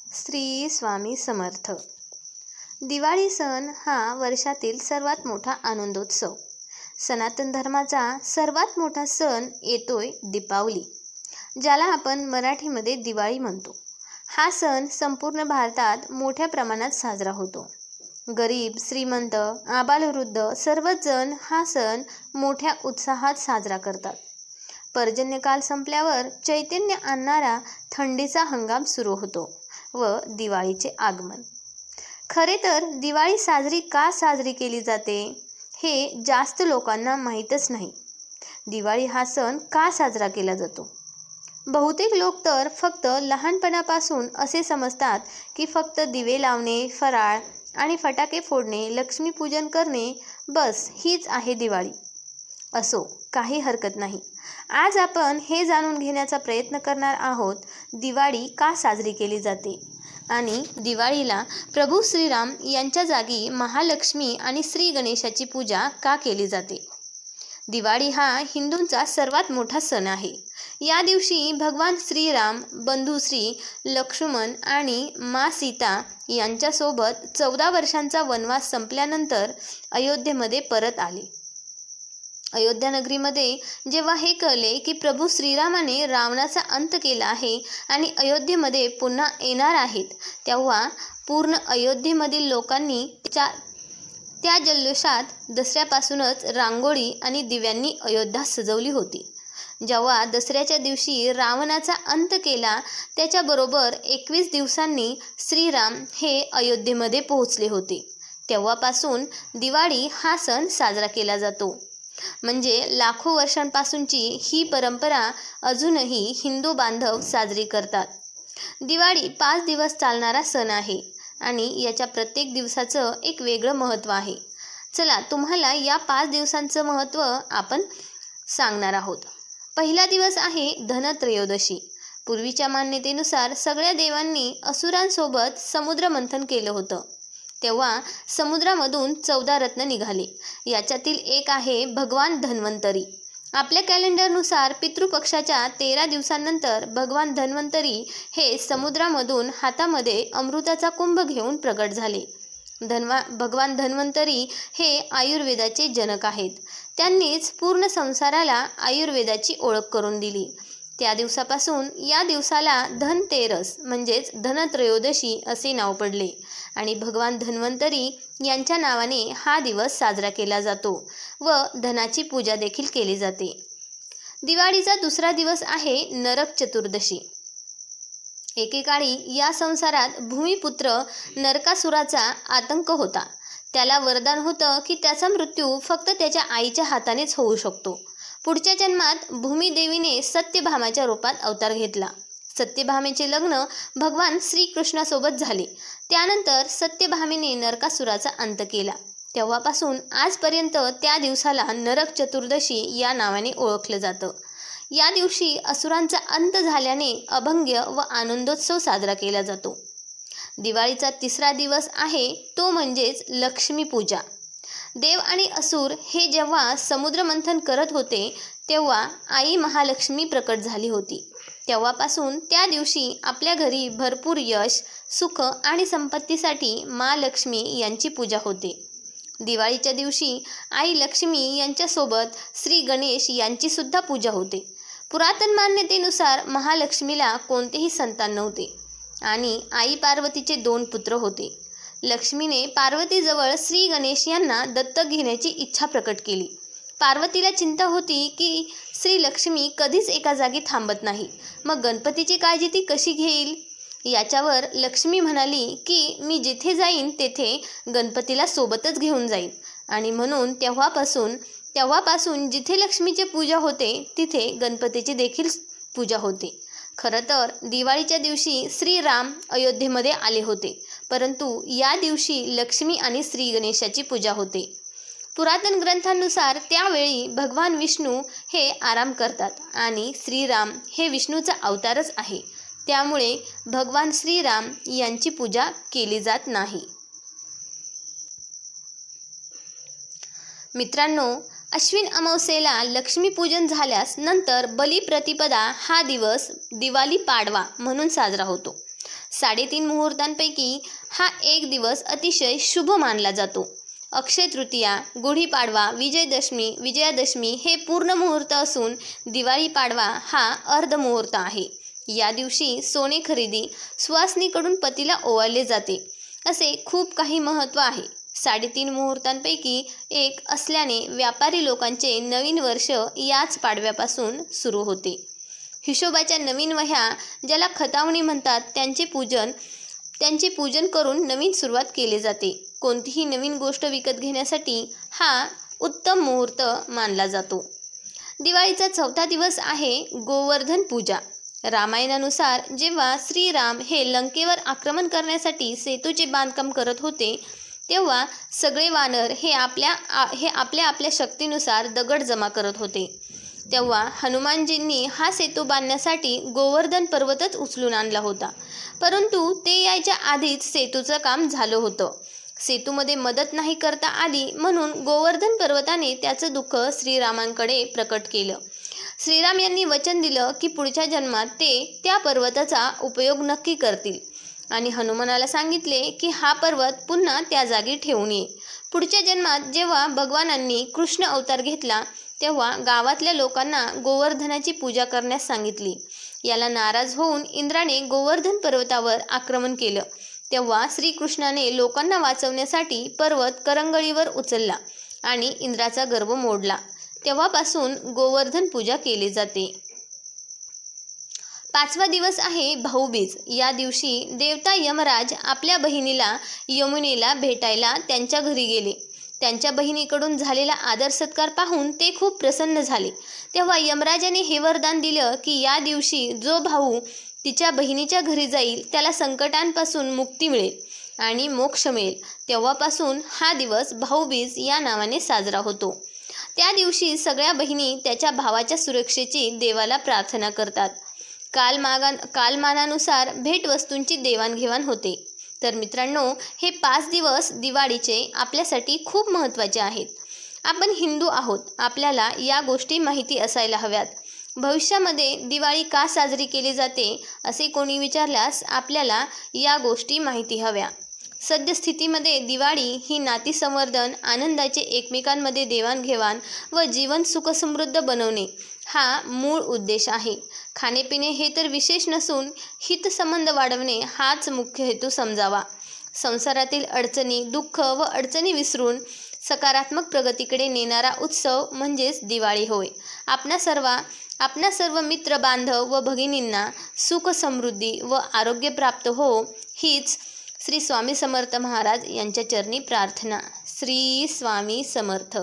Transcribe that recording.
श्री स्वामी समर्थ। दिवाळी सण हा वर्षातील सर्वात मोठा आनंदोत्सव। सनातन धर्माचा सर्वात मोठा सण येतोय दीपावली, ज्याला आपण मराठीमध्ये दिवाळी म्हणतो। हा सण संपूर्ण भारतात मोठ्या प्रमाणात साजरा होतो। गरीब, श्रीमंत, आबालवृद्ध सर्वच जण हा सण मोठ्या उत्साहात साजरा करतात। पर्जन्यकाल संपल्यावर चैतन्य आणणारा थंडीचा हंगाम सुरू होतो व दिवाळीचे आगमन। खरे तर दिवाळी का साजरी केली जाते हे जास्त लोकांना माहीतच नाही। दिवाळी हा सण का साजरा केला जातो? बहुतेक लोक तर फक्त लहानपणापासून असे समजतात की फक्त दिवे लावणे, फराळ आणि फटाके फोडणे, लक्ष्मीपूजन करणे, बस हीच आहे दिवाळी। असो, काही हरकत नाही। आज आपण हे जाणून घेण्याचा प्रयत्न करणार आहोत, दिवाळी का साजरी केली जाते आणि दिवाळीला प्रभू श्रीराम यांच्या जागी महालक्ष्मी आणि श्री गणेशाची पूजा का केली जाते। दिवाळी हा हिंदूंचा सर्वात मोठा सण आहे। या दिवशी भगवान श्रीराम बंधू श्री लक्ष्मण आणि माँ सीता यांच्यासोबत 14 वर्षांचा वनवास संपल्यानंतर अयोध्येमध्ये परत आले। अयोध्या नगरीमध्ये जेव्हा हे कळले की प्रभू श्रीरामाने रावणाचा अंत केला आहे आणि अयोध्येमध्ये पुन्हा येणार आहेत, तेव्हा पूर्ण अयोध्येमधील लोकांनी त्या जल्लोषात दसऱ्यापासूनच रांगोळी आणि दिव्यांनी अयोध्या सजवली होती। जेव्हा दसऱ्याच्या दिवशी रावणाचा अंत केला, त्याच्याबरोबर 21 दिवसांनी श्रीराम हे अयोध्येमध्ये पोहोचले होते। तेव्हापासून दिवाळी हा सण साजरा केला जातो। म्हणजे लाखो वर्षांपासूनची ही परंपरा अजूनही हिंदू बांधव साजरी करतात। दिवाळी 5 दिवस चालणारा सण आहे आणि याच्या प्रत्येक दिवसाचं एक वेगळं महत्त्व आहे। चला, तुम्हाला या 5 दिवसांचं महत्त्व आपण सांगणार आहोत। पहिला दिवस आहे धनत्रयोदशी। पूर्वीच्या मान्यतेनुसार सगळ्या देवांनी असुरांसोबत समुद्र मंथन केलं होतं। तेव्हा समुद्रामधून 14 रत्न निघाले। याच्यातील एक आहे भगवान धन्वंतरी। आपल्या कॅलेंडरनुसार पितृपक्षाच्या 13 दिवसांनंतर भगवान धन्वंतरी हे समुद्रामधून हातामध्ये अमृताचा कुंभ घेऊन प्रगट झाले। भगवान धन्वंतरी हे आयुर्वेदाचे जनक आहेत। त्यांनीच पूर्ण संसाराला आयुर्वेदाची ओळख करून दिली। त्या दिवसापासून या दिवसाला धनतेरस म्हणजेच धनत्रयोदशी असे नाव पडले आणि भगवान धन्वंतरी यांच्या नावाने हा दिवस साजरा केला जातो व धनाची पूजा देखील केली जाते। दिवाळीचा दुसरा दिवस आहे नरक चतुर्दशी। एकेकाळी या संसारात भूमिपुत्र नरकासुराचा आतंक होता। त्याला वरदान होतं की त्याचा मृत्यू फक्त त्याच्या आईच्या हातानेच होऊ शकतो। पुढच्या जन्मात भूमिदेवीने सत्यभामाच्या रूपात अवतार घेतला। सत्यभामेचे लग्न भगवान श्रीकृष्णासोबत झाले। त्यानंतर सत्यभामेने नरकासुराचा अंत केला। तेव्हापासून आजपर्यंत त्या दिवसाला नरक चतुर्दशी या नावाने ओळखलं जातं। या दिवशी असुरांचा अंत झाल्याने अभंग्य व आनंदोत्सव साजरा केला जातो। दिवाळीचा तिसरा दिवस आहे तो म्हणजेच लक्ष्मीपूजा। देव आणि असुर हे जेव्हा समुद्र मंथन करत होते, तेव्हा आई महालक्ष्मी प्रकट झाली होती। तेव्हापासून त्या दिवशी आपल्या घरी भरपूर यश, सुख आणि संपत्तीसाठी माँ लक्ष्मी यांची पूजा होते। दिवाळीच्या दिवशी आई लक्ष्मी यांच्यासोबत श्री गणेश यांची सुद्धा पूजा होते। पुरातन मान्यतेनुसार महालक्ष्मीला कोणतेही संतान नव्हते आणि आई पार्वतीचे 2 पुत्र होते। लक्ष्मीने पार्वतीजवळ श्री गणेश यांना दत्तक घेण्याची इच्छा प्रकट केली। पार्वतीला चिंता होती की श्री लक्ष्मी कधीच एका जागी थांबत नाही, मग गणपतीची काळजी ती कशी घेईल। याच्यावर लक्ष्मी म्हणाली की मी जिथे जाईन तेथे गणपतीला सोबतच घेऊन जाईन आणि म्हणून तेव्हापासून जिथे लक्ष्मीची पूजा होते तिथे गणपतीची देखील पूजा होते। खरं तर दिवाळीच्या दिवशी श्रीराम अयोध्येमध्ये आले होते, परंतु या दिवशी लक्ष्मी आणि श्री गणेशाची पूजा होते। पुरातन ग्रंथांनुसार त्यावेळी भगवान विष्णू हे आराम करतात आणि श्रीराम हे विष्णूचा अवतारच आहे। त्यामुळे भगवान श्रीराम यांची पूजा केली जात नाही। मित्रांनो, अश्विन अमावस्येला लक्ष्मीपूजन झाल्यास नंतर बलिप्रतिपदा हा दिवस दिवाळी पाडवा म्हणून साजरा होतो। 3.5 मुहूर्तांपैकी हा एक दिवस अतिशय शुभ मानला जातो. अक्षय तृतीया, गुढीपाडवा, विजयादशमी हे पूर्ण मुहूर्त असून दिवाळी पाडवा हा अर्ध मुहूर्त आहे. या दिवशी सोने खरेदी, सुवासिनीकडून पतीला ओवाळले जाते, असे खूप काही महत्त्व आहे. 3.5 मुहूर्तांपैकी एक असल्याने व्यापारी लोकांचे नवीन वर्ष याच पाडव्यापासून सुरू होते. हिशोबाच्या नवीन वह्या, ज्याला खतावणी म्हणतात, त्यांचे पूजन करून नवीन सुरुवात केली जाते. कोणतीही नवीन गोष्ट विकत घेण्यासाठी हा उत्तम मुहूर्त मानला जातो. दिवाळीचा 4था दिवस आहे गोवर्धन पूजा. रामायणानुसार जेव्हा श्रीराम हे लंकेवर आक्रमण करण्यासाठी सेतूचे बांधकाम करत होते, तेव्हा सगळे वानर हे आपल्या शक्तीनुसार दगड जमा करत होते. तेव्हा हनुमानजींनी हा सेतू बांधण्यासाठी गोवर्धन पर्वतच उचलून आणला होता. परंतु ते यायच्या आधीच सेतूचं काम झालं होतं. सेतूमध्ये मदत नाही करता आली म्हणून गोवर्धन पर्वताने त्याचं दुःख श्रीरामांकडे प्रकट केलं. श्रीराम यांनी वचन दिलं की पुढच्या जन्मात ते त्या पर्वताचा उपयोग नक्की करतील आणि हनुमानाला सांगितले की हा पर्वत पुन्हा त्या जागी ठेवून ये. पुढच्या जन्मात जेव्हा भगवानांनी कृष्ण अवतार घेतला तेव्हा गावातल्या लोकांना गोवर्धनाची पूजा करण्यास सांगितली. याला नाराज होऊन इंद्राने गोवर्धन पर्वतावर आक्रमण केलं. तेव्हा श्रीकृष्णाने लोकांना वाचवण्यासाठी पर्वत करंगळीवर उचलला आणि इंद्राचा गर्व मोडला. तेव्हापासून गोवर्धन पूजा केली जाते. 5वा दिवस आहे भाऊबीज. या दिवशी देवता यमराज आपल्या बहिणीला यमुनेला भेटायला त्यांच्या घरी गेले. त्यांच्या बहिणीकडून झालेला आदर सत्कार पाहून ते खूप प्रसन्न झाले. तेव्हा यमराजाने हे वरदान दिलं की या दिवशी जो भाऊ तिच्या बहिणीच्या घरी जाईल त्याला संकटांपासून मुक्ती मिळेल आणि मोक्ष मिळेल. तेव्हापासून हा दिवस भाऊबीज या नावाने साजरा होतो. त्या दिवशी सगळ्या बहिणी त्याच्या भावाच्या सुरक्षेची देवाला प्रार्थना करतात. कालमानानुसार भेटवस्तूंची देवाणघेवाण होते. तर मित्रांनो, हे 5 दिवस दिवाळीचे आपल्यासाठी खूप महत्त्वाचे आहेत. आपण हिंदू आहोत, आपल्याला या गोष्टी माहिती असायला हव्यात. भविष्यामध्ये दिवाळी का साजरी केली जाते असे कोणी विचारल्यास आपल्याला या गोष्टी माहिती हव्या. सद्यस्थितीमध्ये दिवाळी ही नातीसंवर्धन, आनंदाचे एकमेकांमध्ये देवाणघेवाण व जीवन सुखसमृद्ध बनवणे हा मूळ उद्देश आहे. खाणेपिणे हे तर विशेष नसून हितसंबंध वाढवणे हाच मुख्य हेतू समजावा. संसारातील अडचणी, दुःख व अडचणी विसरून सकारात्मक प्रगतीकडे नेणारा उत्सव म्हणजेच दिवाळी होय. आपणा सर्व मित्र बांधव व भगिनींना सुख समृद्धी व आरोग्य प्राप्त हो, हीच श्री स्वामी समर्थ महाराज यांच्या चरणी प्रार्थना. श्री स्वामी समर्थ.